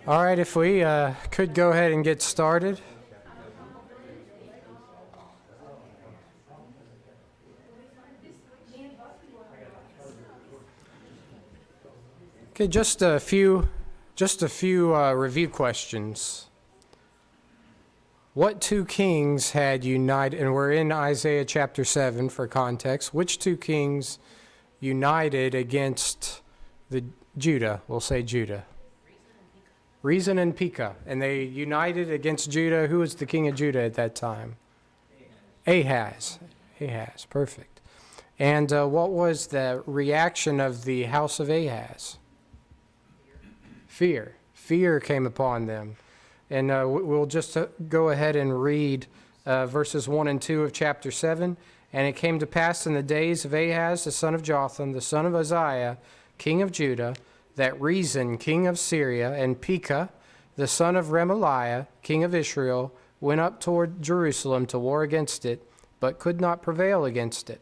All right, if we could go ahead and get started. Okay, just a few review questions. What two kings had united, and we're in Isaiah chapter 7 for context, which two kings united against the Judah? We'll say Judah. Rezin and Pekah. And they united against Judah. Who was the king of Judah at that time? Ahaz. Ahaz, perfect. And what was the reaction of the house of Ahaz? Fear. Fear came upon them. And we'll just go ahead and read verses 1 and 2 of chapter 7. And it came to pass in the days of Ahaz, the son of Jotham, the son of Uzziah, king of Judah, that Rezin, king of Syria, and Pekah, the son of Remaliah, king of Israel, went up toward Jerusalem to war against it, but could not prevail against it.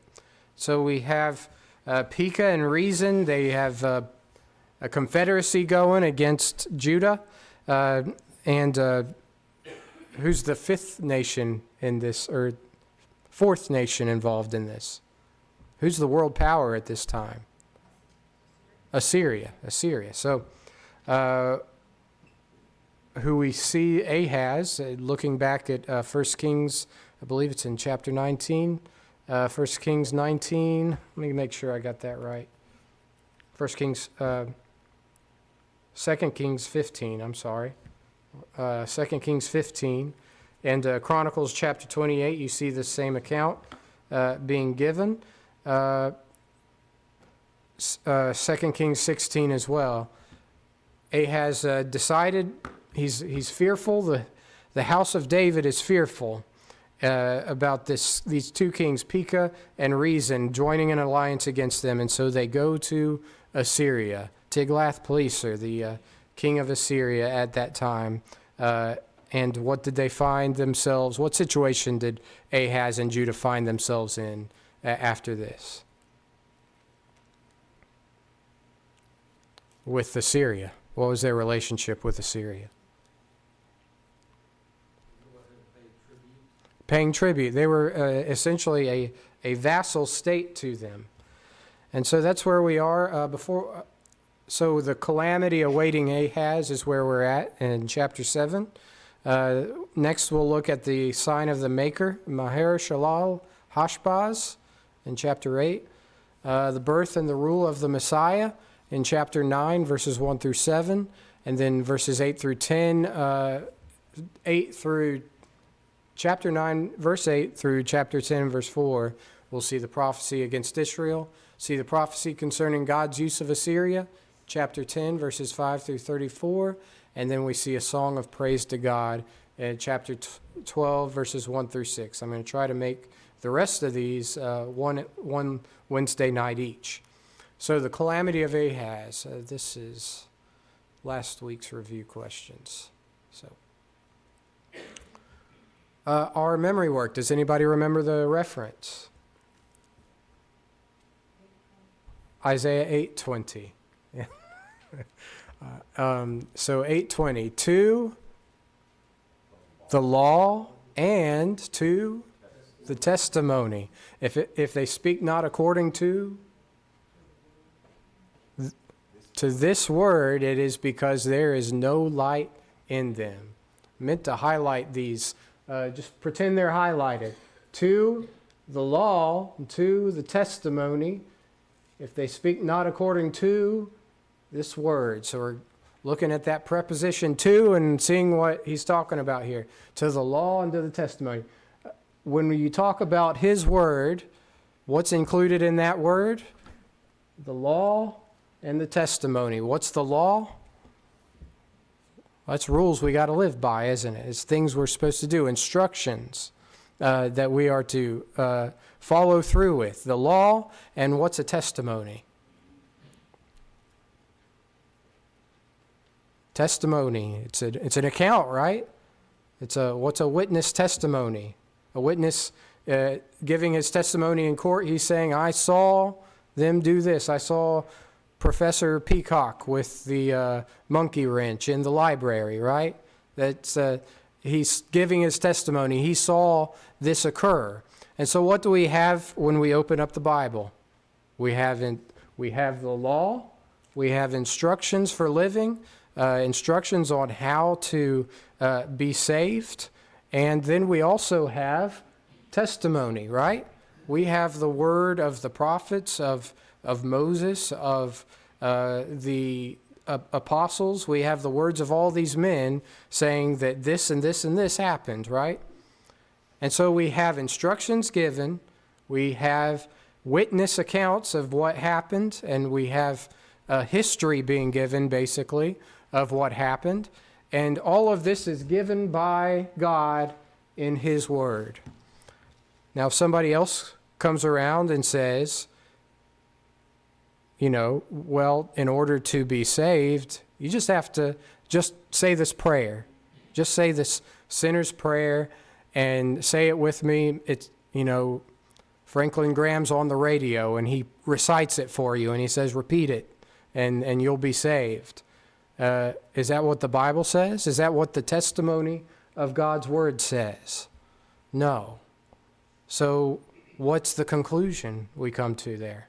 So we have Pekah and Rezin. They have a confederacy going against Judah. And who's the fifth nation in this, or fourth nation involved in this? Who's the world power at this time? Assyria. So who we see Ahaz, looking back at 1 Kings, I believe it's in chapter 19, 1 Kings 19. Let me make sure I got that right. 2 Kings 15, I'm sorry. 2 Kings 15. And Chronicles chapter 28, you see the same account being given. 2 Kings 16 as well. Ahaz decided he's fearful. The house of David is fearful about these two kings, Pekah and Rezin, joining an alliance against them. And so they go to Assyria. Tiglath-Pileser, the king of Assyria at that time. And what did they find themselves? What situation did Ahaz and Judah find themselves in after this? With Assyria. What was their relationship with Assyria? Paying tribute. They were essentially a vassal state to them. And so that's where we are before. So the calamity awaiting Ahaz is where we're at in chapter 7. Next we'll look at the sign of the Maker, Maher Shalal Hashbaz, in chapter 8. The birth and the rule of the Messiah in chapter 9, verses 1 through 7. And then verses 8 through 10, 8 through chapter 9, verse 8 through chapter 10, verse 4. We'll see the prophecy against Israel, see the prophecy concerning God's use of Assyria, chapter 10, verses 5 through 34, and then we see a song of praise to God in chapter 12, verses 1 through 6. I'm going to try to make the rest of these one Wednesday night each. So the calamity of Ahaz, this is last week's review questions. So our memory work, does anybody remember the reference? Isaiah 8:20. Yeah. So 8:20, to the law and to the testimony. If they speak not according to this word, it is because there is no light in them. I meant to highlight these. Just pretend they're highlighted. To the law, to the testimony. If they speak not according to this word. So we're looking at that preposition to and seeing what he's talking about here. To the law and to the testimony. When you talk about his word, what's included in that word? The law and the testimony. What's the law? That's rules we got to live by, isn't it? It's things we're supposed to do, instructions that we are to follow through with. The law, and what's a testimony? Testimony. It's an account, right? What's a witness testimony? A witness giving his testimony in court. He's saying, I saw them do this. I saw Professor Peacock with the monkey wrench in the library, right? That's he's giving his testimony. He saw this occur. And so what do we have when we open up the Bible? We have the law, we have instructions for living, instructions on how to be saved, and then we also have testimony, right? We have the word of the prophets, of Moses, of the apostles. We have the words of all these men saying that this and this and this happened, right? And so we have instructions given, we have witness accounts of what happened, and we have history being given, basically, of what happened. And all of this is given by God in His Word. Now, if somebody else comes around and says, well, in order to be saved, you just have to just say this prayer. Just say this sinner's prayer and say it with me. It's, Franklin Graham's on the radio and he recites it for you and he says, repeat it and you'll be saved. Is that what the Bible says? Is that what the testimony of God's Word says? No. So what's the conclusion we come to there?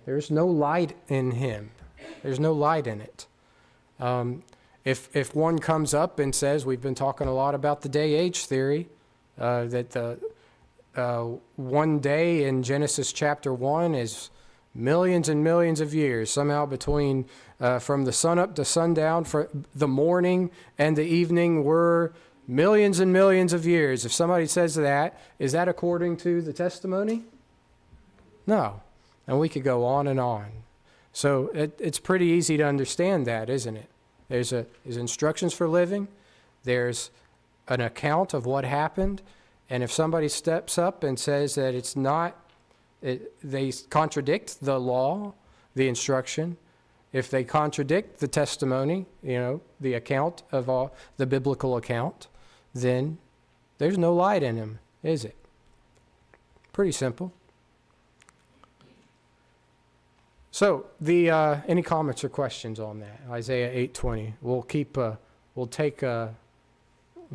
There's no light in Him. There's no light in it. If one comes up and says, we've been talking a lot about the day-age theory, that the one day in Genesis chapter 1 is millions and millions of years, somehow between from the sun up to sundown, for the morning and the evening were millions and millions of years. If somebody says that, is that according to the testimony? No. And we could go on and on. So it's pretty easy to understand that, isn't it? There's instructions for living. There's an account of what happened. And if somebody steps up and says that it's not, they contradict the law, the instruction. If they contradict the testimony, the account of all, the biblical account, then there's no light in them, is it? Pretty simple. So any comments or questions on that? Isaiah 8:20.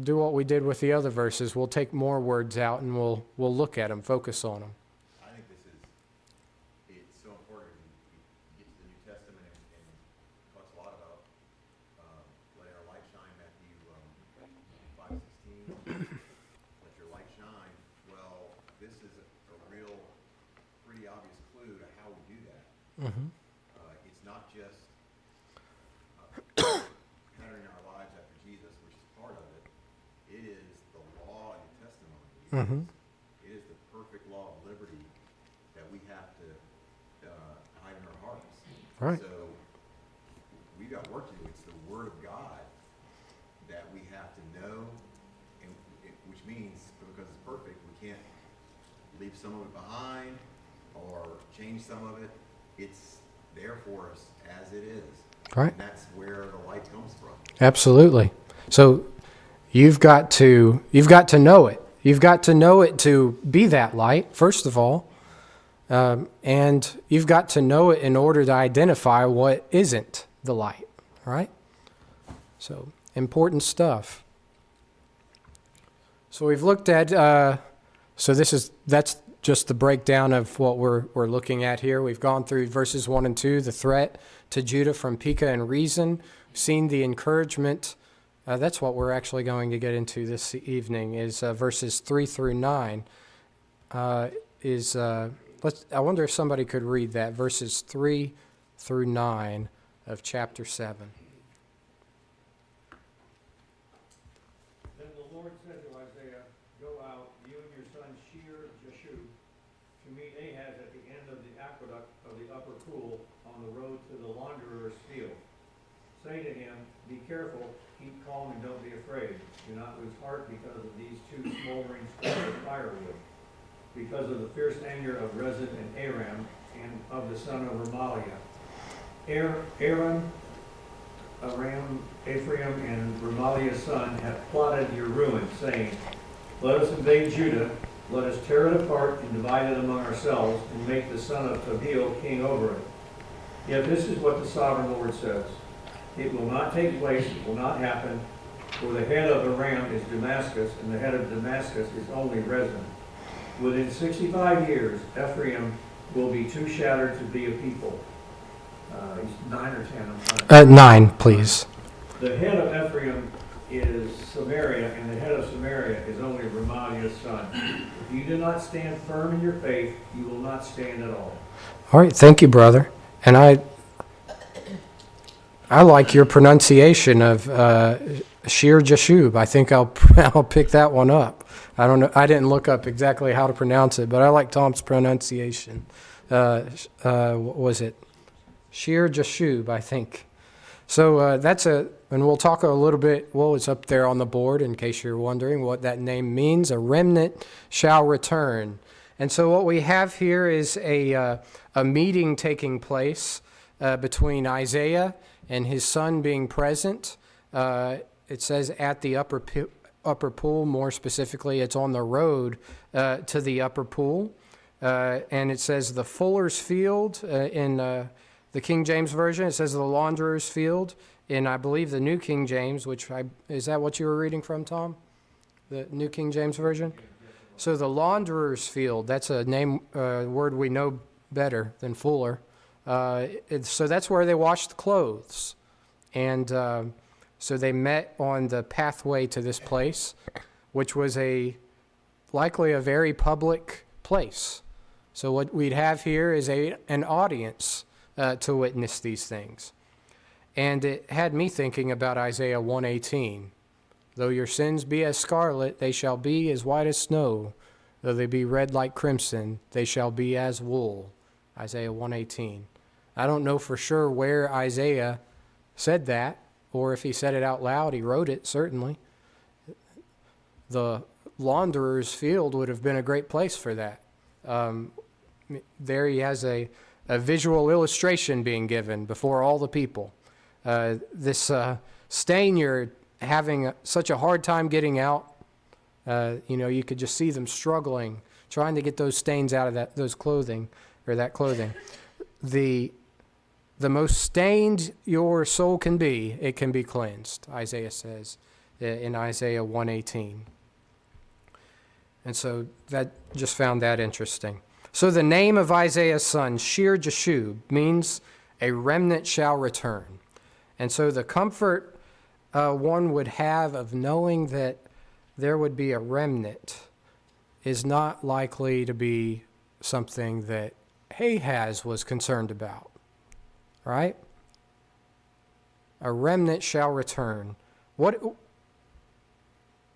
Do what we did with the other verses. We'll take more words out and we'll look at them, focus on them. I think it's so important. You get to the New Testament and talks a lot about letting our light shine, Matthew 5:16. Let your light shine. Well, this is a real, pretty obvious clue to how we do that. Mm-hmm. It's not just pattering our lives after Jesus, which is part of it. It is the law and the testimony. Mm-hmm. It is the perfect law of liberty that we have to hide in our hearts. Right. So we've got work to do. It's the Word of God that we have to know, and which means because it's perfect, we can't leave some of it behind or change some of it. It's there for us as it is. Right. And that's where the light comes from. Absolutely. So you've got to know it. You've got to know it to be that light, first of all. And you've got to know it in order to identify what isn't the light, right? So important stuff. So we've looked at, that's just the breakdown of what we're looking at here. We've gone through verses 1 and 2, the threat to Judah from Pekah and Rezin, seen the encouragement. That's what we're actually going to get into this evening, is verses 3 through 9. I wonder if somebody could read that, verses 3 through 9 of chapter 7. Then the Lord said to Isaiah, "Go out, you and your son Shear-Jashub, to meet Ahaz at the end of the aqueduct of the upper pool on the road to the launderer's field. Say to him, be careful, keep calm and don't be afraid. Do not lose heart because of these two smoldering sticks of firewood, because of the fierce anger of Rezin and Aram, and of the son of Remaliah. Ephraim, and Remaliah's son have plotted your ruin, saying, let us invade Judah, let us tear it apart and divide it among ourselves, and make the son of Tabeel king over it. Yet this is what the sovereign Lord says. It will not take place, it will not happen, for the head of Aram is Damascus, and the head of Damascus is only Rezin. Within 65 years, Ephraim will be too shattered to be a people. He's 9 or 10, I'm sorry. 9, please. The head of Ephraim is Samaria, and the head of Samaria is only Remaliah's son. If you do not stand firm in your faith, you will not stand at all. All right, thank you, brother. And I like your pronunciation of Shir Jashub. I think I'll pick that one up. I don't know. I didn't look up exactly how to pronounce it, but I like Tom's pronunciation. What was it? Shir Jashub, I think. So and we'll talk a little bit. Well, it's up there on the board in case you're wondering what that name means. A remnant shall return. And so what we have here is a meeting taking place between Isaiah and his son being present. It says at the upper pool. More specifically, it's on the road to the upper pool. And it says the fuller's field in the King James Version. It says the launderer's field in, I believe, the New King James, is that what you were reading from, Tom? The New King James Version? So the launderer's field, that's a word we know better than fuller. So that's where they washed clothes. And so they met on the pathway to this place, which was likely a very public place. So what we'd have here is an audience to witness these things. And it had me thinking about Isaiah 1:18. Though your sins be as scarlet, they shall be as white as snow. Though they be red like crimson, they shall be as wool. Isaiah 1:18. I don't know for sure where Isaiah said that, or if he said it out loud. He wrote it, certainly. The launderer's field would have been a great place for that. There he has a visual illustration being given before all the people. This stain you're having such a hard time getting out. You could just see them struggling, trying to get those stains out of that clothing. The most stained your soul can be, it can be cleansed, Isaiah says in Isaiah 1:18. And so that just found that interesting. So the name of Isaiah's son, Shir Jashub, means a remnant shall return. And so the comfort one would have of knowing that there would be a remnant is not likely to be something that Ahaz was concerned about, right? A remnant shall return. What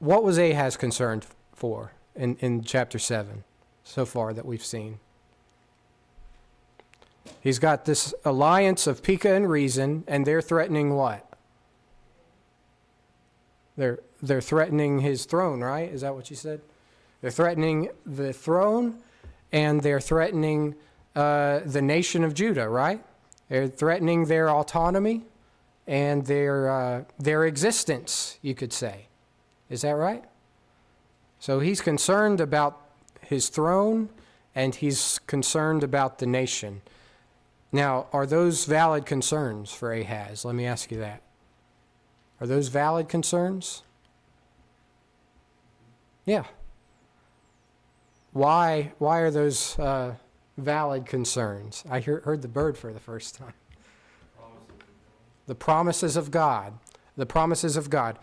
was Ahaz concerned for in chapter 7 so far that we've seen? He's got this alliance of Pekah and Rezin, and they're threatening what? They're threatening his throne, right? Is that what you said? They're threatening the throne, and they're threatening the nation of Judah, right? They're threatening their autonomy and their existence, you could say. Is that right? So he's concerned about his throne, and he's concerned about the nation. Now, are those valid concerns for Ahaz? Let me ask you that. Are those valid concerns? Yeah. Why are those valid concerns? I heard the bird for the first time. The promises of God. The promises of God.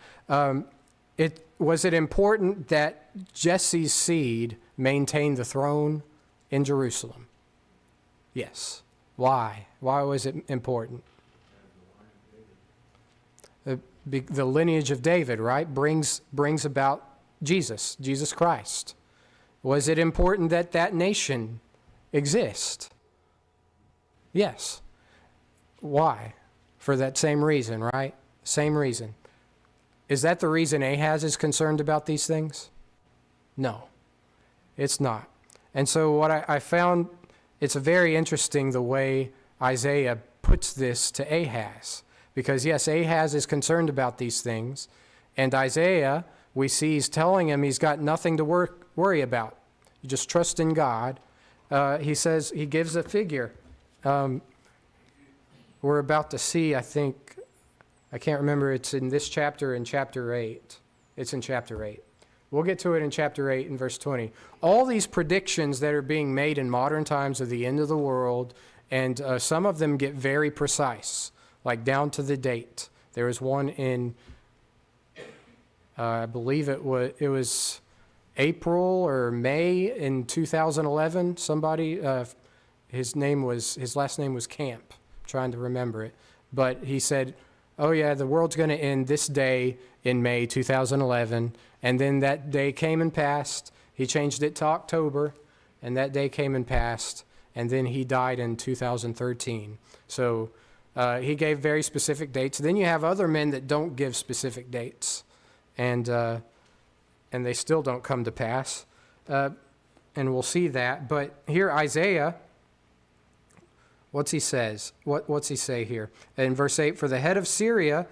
Was it important that Jesse's seed maintain the throne in Jerusalem? Yes. Why? Why was it important? The lineage of David, right, brings about Jesus Christ. Was it important that that nation exist? Yes. Why? For that same reason, right? Same reason. Is that the reason Ahaz is concerned about these things? No, it's not. And so what I found, it's very interesting the way Isaiah puts this to Ahaz. Because yes, Ahaz is concerned about these things. And Isaiah, we see he's telling him he's got nothing to worry about. You just trust in God. He says, he gives a figure. we're about to see, I think, I can't remember, it's in this chapter, in chapter 8. It's in chapter 8. We'll get to it in chapter 8 and verse 20. All these predictions that are being made in modern times of the end of the world, and some of them get very precise, like down to the date. There was one in, I believe it was April or May in 2011. Somebody, his last name was Camp. I'm trying to remember it. But he said, oh yeah, the world's going to end this day in May 2011. And then that day came and passed. He changed it to October, and that day came and passed. And then he died in 2013. So he gave very specific dates. Then you have other men that don't give specific dates, and they still don't come to pass. And we'll see that. But here Isaiah, what's he says? What's he say here? In verse 8, for the head of Syria,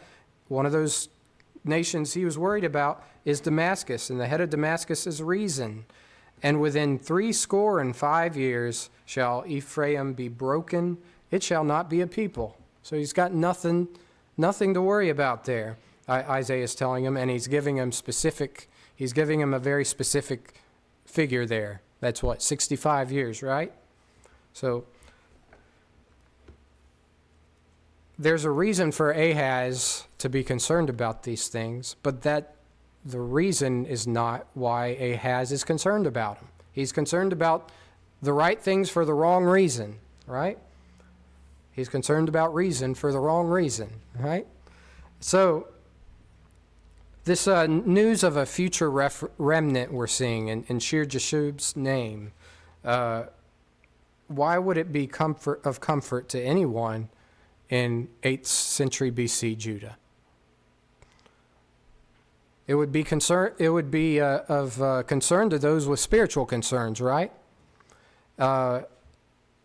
one of those nations he was worried about, is Damascus, and the head of Damascus is Rezin. And within 65 years shall Ephraim be broken, it shall not be a people. So he's got nothing to worry about there, Isaiah is telling him, and he's giving him a very specific figure there. That's what, 65 years, right? So there's a reason for Ahaz to be concerned about these things, but the reason is not why Ahaz is concerned about them. He's concerned about the right things for the wrong reason, right? He's concerned about reason for the wrong reason, right? So this news of a future remnant we're seeing in Shir Jashub's name, why would it be of comfort to anyone in 8th century BC Judah? It would be of concern to those with spiritual concerns, right?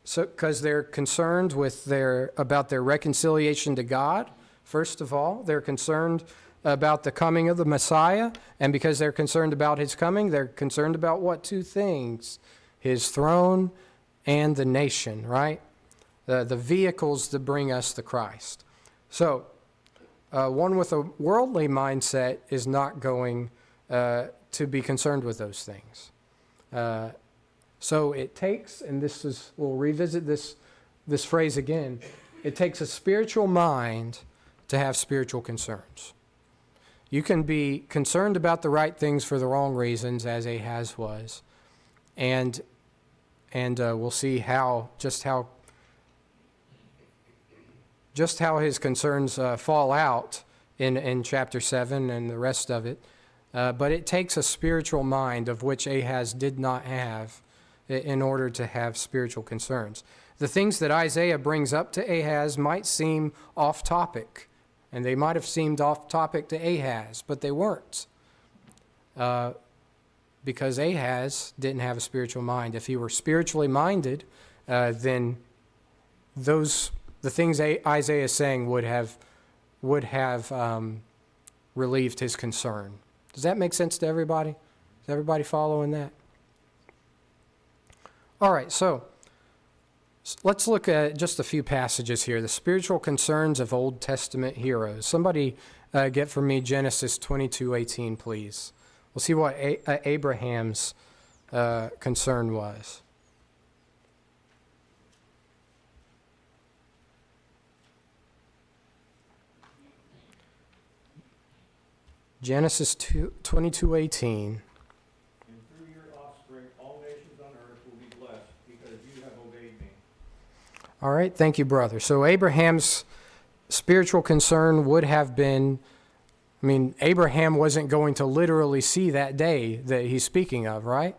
So, because they're concerned about their reconciliation to God. First of all, they're concerned about the coming of the Messiah, and because they're concerned about his coming, they're concerned about what? Two things: his throne and the nation, right? The vehicles to bring us to Christ. So, one with a worldly mindset is not going to be concerned with those things. So it takes, and we'll revisit this phrase again, it takes a spiritual mind to have spiritual concerns. You can be concerned about the right things for the wrong reasons, as Ahaz was, and we'll see just how his concerns fall out in chapter 7 and the rest of it. But it takes a spiritual mind, of which Ahaz did not have, in order to have spiritual concerns. The things that Isaiah brings up to Ahaz might seem off topic, and they might have seemed off topic to Ahaz, but they weren't. Because Ahaz didn't have a spiritual mind. If he were spiritually minded, then the things Isaiah is saying would have relieved his concern. Does that make sense to everybody? Is everybody following that? All right, so let's look at just a few passages here. The spiritual concerns of Old Testament heroes. Somebody get for me Genesis 22:18, please. We'll see what Abraham's concern was. Genesis 22:18. And through your offspring, all nations on earth will be blessed, because you have obeyed me. All right, thank you, brother. So Abraham's spiritual concern would have been, Abraham wasn't going to literally see that day that he's speaking of, right?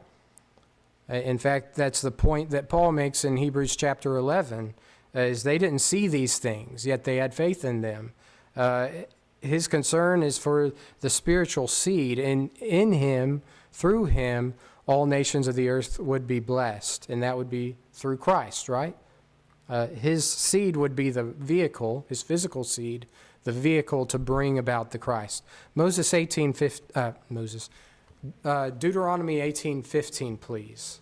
In fact, that's the point that Paul makes in Hebrews chapter 11, is they didn't see these things, yet they had faith in them. His concern is for the spiritual seed, and in him, through him, all nations of the earth would be blessed, and that would be through Christ, right? His seed would be the vehicle, his physical seed, the vehicle to bring about the Christ. Deuteronomy 18:15, please.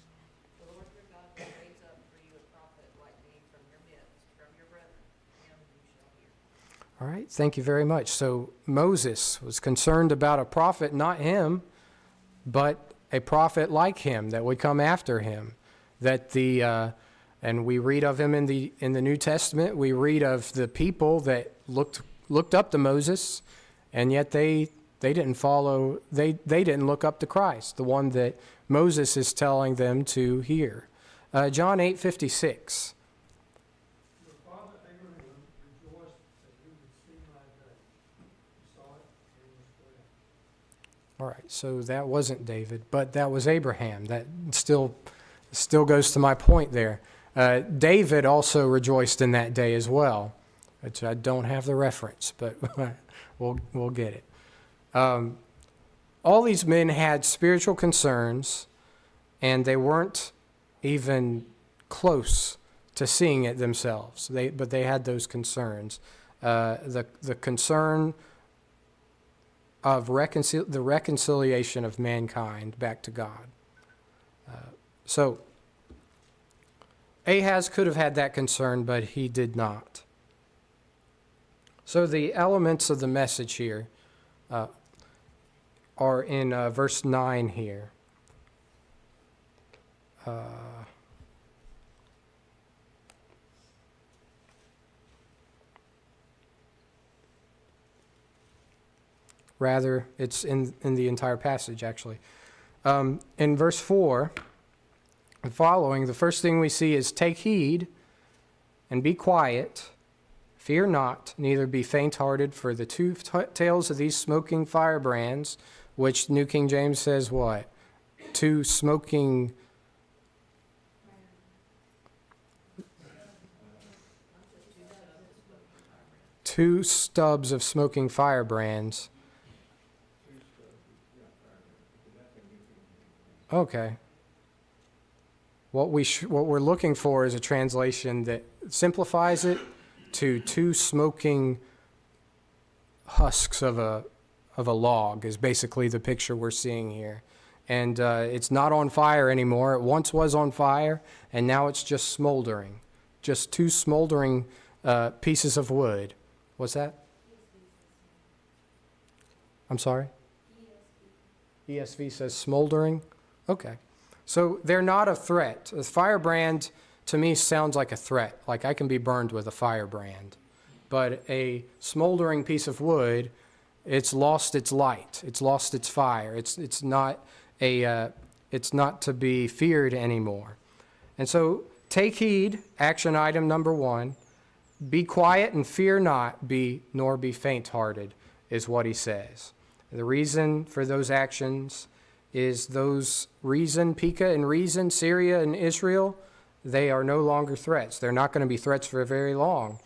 The Lord your God will raise up for you a prophet like me from your midst, from your brethren. Him All right, thank you very much. So Moses was concerned about a prophet, not him, but a prophet like him that would come after him. And we read of him in the New Testament. We read of the people that looked up to Moses, and yet they didn't follow. They didn't look up to Christ, the one that Moses is telling them to hear. John 8:56. Your father Abraham rejoiced that you would see my day. He saw it and was glad. All right, so that wasn't David, but that was Abraham. That still goes to my point there. David also rejoiced in that day as well, which I don't have the reference, but we'll get it. All these men had spiritual concerns, and they weren't even close to seeing it themselves. But they had those concerns. The concern of the reconciliation of mankind back to God. So Ahaz could have had that concern, but he did not. So the elements of the message here are in verse 9 here. Rather, it's in the entire passage, actually. In verse 4 and following, the first thing we see is, take heed and be quiet, fear not, neither be faint-hearted, for the two tails of these smoking firebrands, which New King James says what? Two smoking... Two stubs of smoking firebrands. Okay. What we're looking for is a translation that simplifies it to two smoking husks of a log is basically the picture we're seeing here. And it's not on fire anymore. It once was on fire, and now it's just smoldering. Just two smoldering pieces of wood. What's that? I'm sorry? ESV says smoldering? Okay. So they're not a threat. A firebrand, to me, sounds like a threat. Like I can be burned with a firebrand. But a smoldering piece of wood, it's lost its light. It's lost its fire. It's not to be feared anymore. And so take heed, action item number 1. Be quiet and fear not, nor be faint-hearted, is what he says. The reason for those actions is Pekah and Rezin, Syria and Israel, they are no longer threats. They're not going to be threats for very long.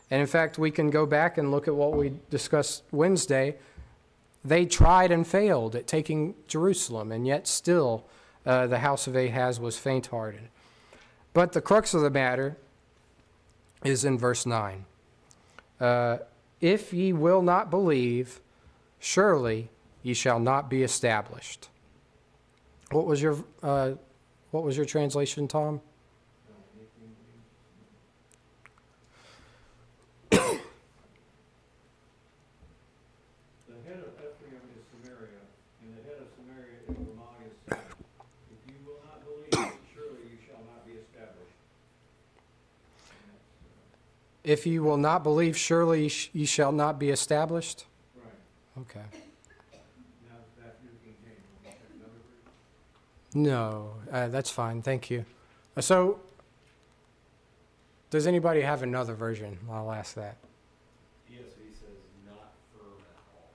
And in fact, we can go back and look at what we discussed Wednesday. They tried and failed at taking Jerusalem, and yet still the house of Ahaz was faint-hearted. But the crux of the matter is in verse 9. If ye will not believe, surely ye shall not be established. What was your translation, Tom? The head of Ephraim is Samaria, and the head of Samaria is Ramah his son. If you will not believe, surely you shall not be established. If you will not believe, surely ye shall not be established? Right. Okay. Now that's New King James. Want to check another version? No, that's fine. Thank you. So, does anybody have another version? I'll ask that. ESV says not firm at all.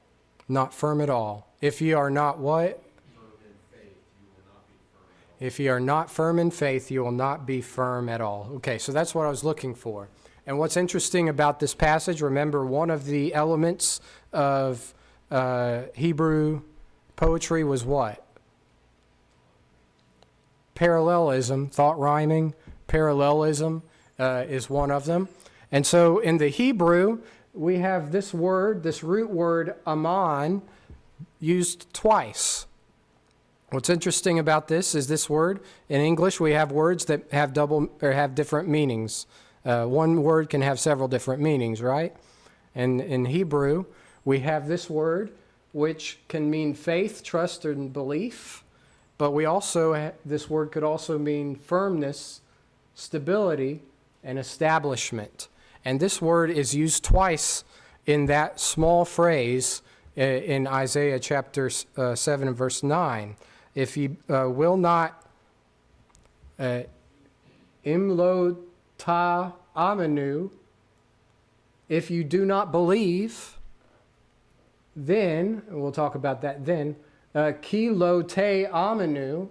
Not firm at all. If ye are not what? Firm in faith, you will not be firm at all. If ye are not firm in faith, you will not be firm at all. Okay, so that's what I was looking for. And what's interesting about this passage, remember one of the elements of Hebrew poetry was what? Parallelism, thought rhyming, parallelism is one of them. And so in the Hebrew, we have this word, this root word, aman, used twice. What's interesting about this is this word. In English, we have words that have different meanings. One word can have several different meanings, right? And in Hebrew, we have this word, which can mean faith, trust, and belief. But we also, this word could also mean firmness, stability, and establishment. And this word is used twice in that small phrase in Isaiah chapter 7 and verse 9. If ye will not imlo ta amenu, if you do not believe, then, and we'll talk about that then, ki lo te amenu,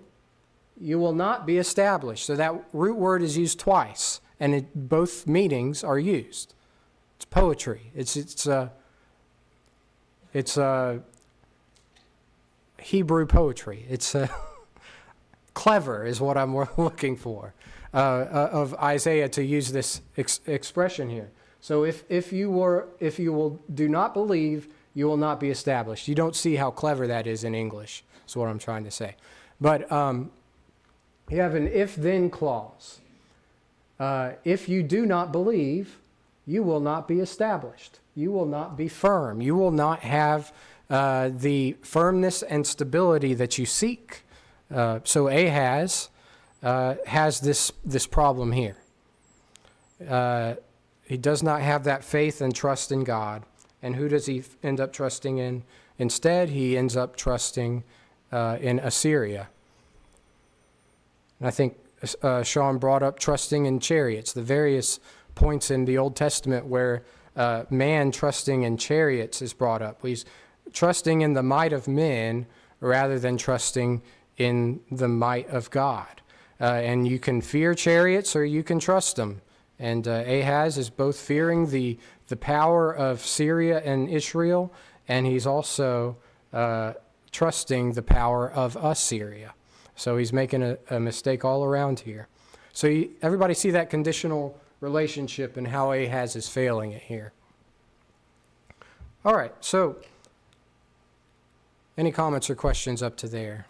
you will not be established. So that root word is used twice, and both meanings are used. It's poetry. It's Hebrew poetry. It's clever is what I'm looking for of Isaiah to use this expression here. So if you will do not believe, you will not be established. You don't see how clever that is in English. That's what I'm trying to say. But you have an if-then clause. If you do not believe, you will not be established. You will not be firm. You will not have the firmness and stability that you seek. So Ahaz has this problem here. He does not have that faith and trust in God. And who does he end up trusting in? Instead, he ends up trusting in Assyria. And I think Sean brought up trusting in chariots, the various points in the Old Testament where man trusting in chariots is brought up. He's trusting in the might of men rather than trusting in the might of God. And you can fear chariots or you can trust them. And Ahaz is both fearing the power of Syria and Israel, and he's also trusting the power of Assyria. So he's making a mistake all around here. So everybody see that conditional relationship and how Ahaz is failing it here. All right, so any comments or questions up to there?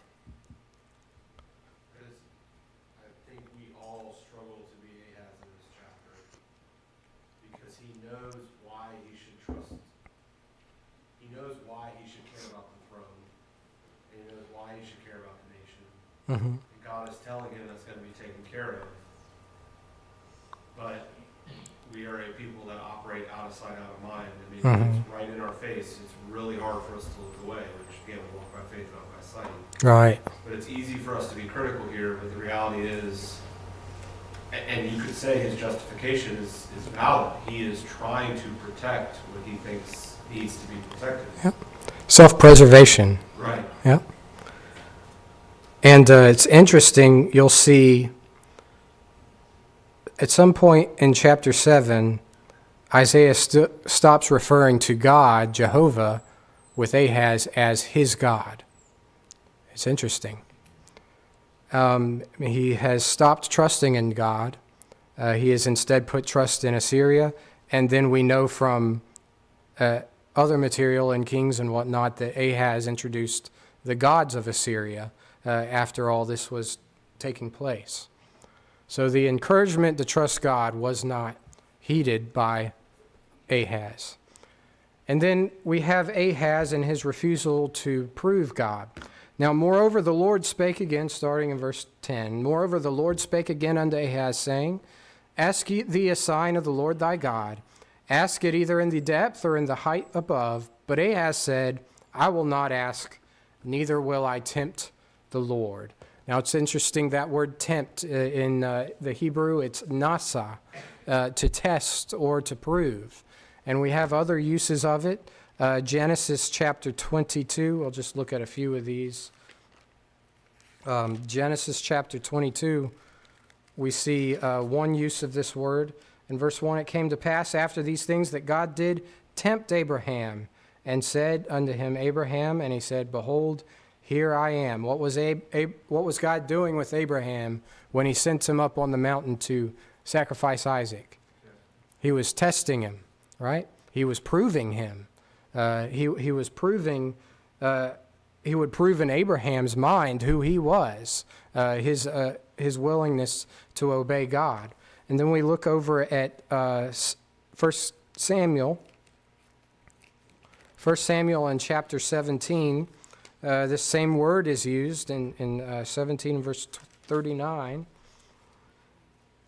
I think we all struggle to be Ahaz in this chapter because he knows why he should trust. He knows why he should care about the throne. And he knows why he should care about the nation. Mm-hmm. And God is telling him that's going to be taken care of. But we are a people that operate out of sight, out of mind. I mean, Mm-hmm. it's right in our face. It's really hard for us to look away, which again, we walk by faith, not by sight. Right. But it's easy for us to be critical here, but the reality is, and you could say his justification is valid. He is trying to protect what he thinks needs to be protected. Yep. Self-preservation. Right. Yep. And it's interesting, you'll see at some point in chapter 7, Isaiah stops referring to God, Jehovah, with Ahaz as his God. It's interesting. He has stopped trusting in God. He has instead put trust in Assyria. And then we know from other material in Kings and whatnot that Ahaz introduced the gods of Assyria after all this was taking place. So the encouragement to trust God was not heeded by Ahaz. And then we have Ahaz and his refusal to prove God. Now, moreover, the Lord spake again, starting in verse 10. Moreover, the Lord spake again unto Ahaz, saying, Ask thee a sign of the Lord thy God. Ask it either in the depth or in the height above. But Ahaz said, I will not ask, neither will I tempt the Lord. Now, it's interesting that word tempt in the Hebrew, it's nasa, to test or to prove. And we have other uses of it. Genesis chapter 22, I'll just look at a few of these. Genesis chapter 22, we see one use of this word. In verse 1, it came to pass after these things that God did tempt Abraham and said unto him, Abraham, and he said, Behold, here I am. What was God doing with Abraham when he sent him up on the mountain to sacrifice Isaac? He was testing him, right? He was proving him. He was proving, he would prove in Abraham's mind who he was, his willingness to obey God. And then we look over at 1 Samuel 1 Samuel in chapter 17, this same word is used in 17 verse 39.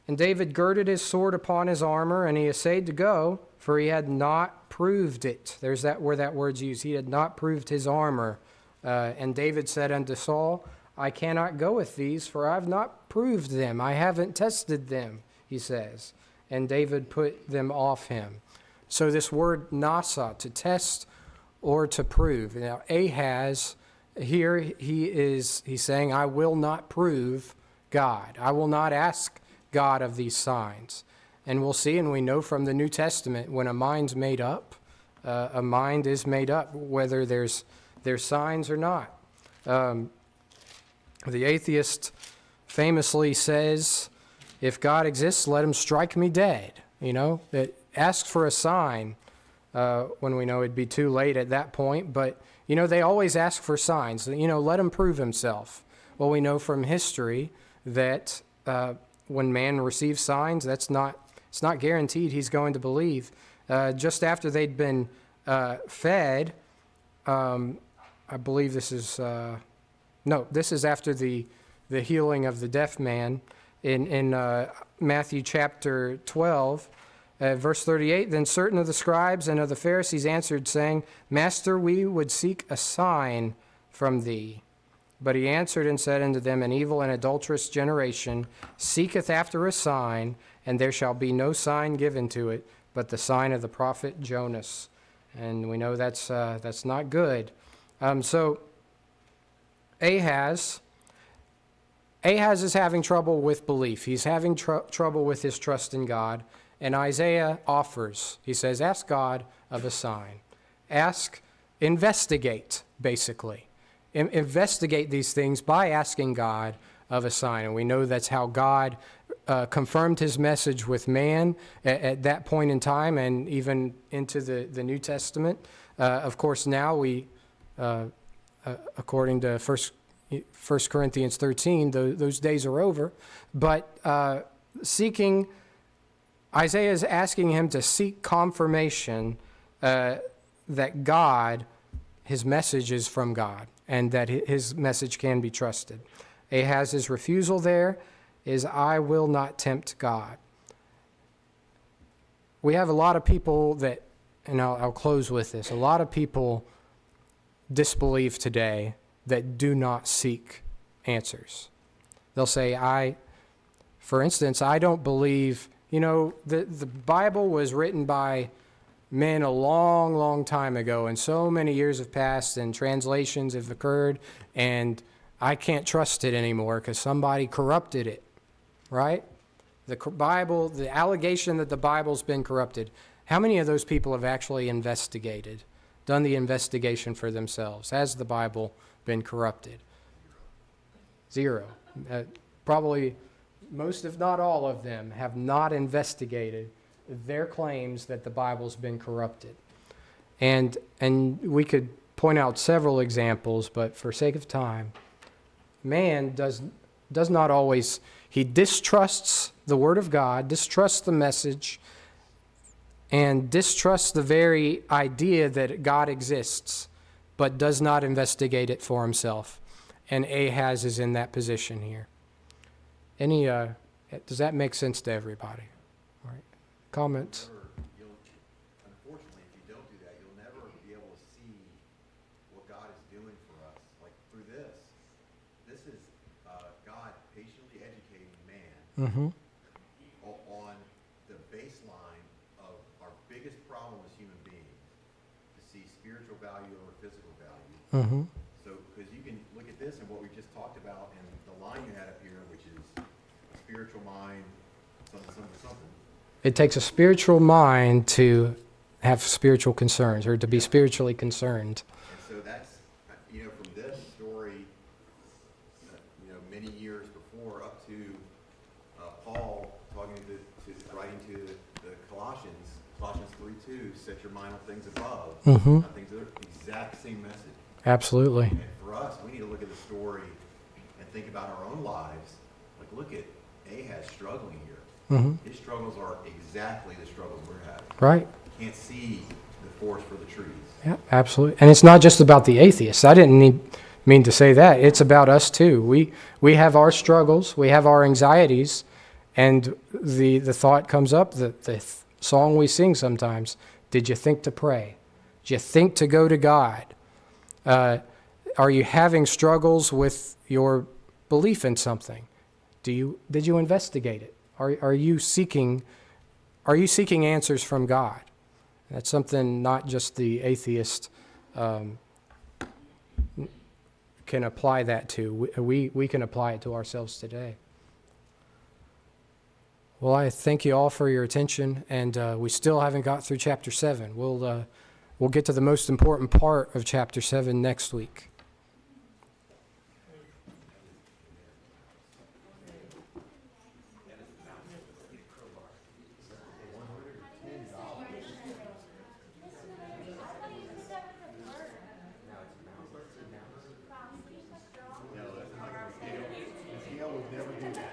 And David girded his sword upon his armor, and he essayed to go, for he had not proved it. There's that where that word's used. He had not proved his armor. And David said unto Saul, I cannot go with these, for I have not proved them. I haven't tested them, he says. And David put them off him. So this word nasa, to test or to prove. Now Ahaz, here he's saying, I will not prove God. I will not ask God of these signs. And we'll see, and we know from the New Testament, when a mind's made up, a mind is made up, whether there's signs or not. The atheist famously says, if God exists, let him strike me dead. That asks for a sign when we know it'd be too late at that point. But, they always ask for signs. Let him prove himself. Well, we know from history that when man receives signs, it's not guaranteed he's going to believe. Just after they'd been fed, I believe this is after the healing of the deaf man in Matthew chapter 12, verse 38. Then certain of the scribes and of the Pharisees answered, saying, Master, we would seek a sign from thee. But he answered and said unto them, An evil and adulterous generation seeketh after a sign, and there shall be no sign given to it, but the sign of the prophet Jonas. And we know that's not good. So Ahaz is having trouble with belief. He's having trouble with his trust in God. And Isaiah offers, he says, ask God of a sign. Investigate, basically. Investigate these things by asking God of a sign. And we know that's how God confirmed his message with man at that point in time and even into the New Testament. Of course, now we, according to 1 Corinthians 13, those days are over. But Isaiah is asking him to seek confirmation that God, his message is from God, and that his message can be trusted. Ahaz's refusal there is, I will not tempt God. We have a lot of people that, and I'll close with this, a lot of people disbelieve today that do not seek answers. They'll say, for instance, I don't believe, the Bible was written by men a long, long time ago, and so many years have passed, and translations have occurred, and I can't trust it anymore because somebody corrupted it, right? The Bible, the allegation that the Bible's been corrupted, how many of those people have actually investigated, done the investigation for themselves? Has the Bible been corrupted? Zero. Probably most, if not all of them, have not investigated their claims that the Bible's been corrupted. And we could point out several examples, but for sake of time, man does not always, he distrusts the Word of God, distrusts the message, and distrusts the very idea that God exists, but does not investigate it for himself. And Ahaz is in that position here. Does that make sense to everybody? All right. Comments? Unfortunately, if you don't do that, you'll never be able to see what God is doing for us. Like through this is God patiently educating man on the baseline of our biggest problem as human beings, to see spiritual value over physical value. So, because you can look at this and what we just talked about, and the line you had up here, which is a spiritual mind, something. It takes a spiritual mind to have spiritual concerns, or to be spiritually concerned. And so that's, from this story, many years before, up to Paul writing to the Colossians 3:2, set your mind on things above, not things that are the exact same message. Absolutely. And for us, we need to look at the story and think about our own lives. Like, look at Ahaz struggling here. His struggles are exactly the struggles we're having. Right. You can't see the forest for the trees. Yeah, absolutely. And it's not just about the atheists. I didn't mean to say that. It's about us too. We have our struggles, we have our anxieties, and the thought comes up, the song we sing sometimes, did you think to pray? Did you think to go to God? Are you having struggles with your belief in something? Did you investigate it? Are you seeking answers from God? That's something not just the atheist can apply that to. We can apply it to ourselves today. Well, I thank you all for your attention, and we still haven't got through chapter 7. We'll get to the most important part of chapter 7 next week. Gail would never do that.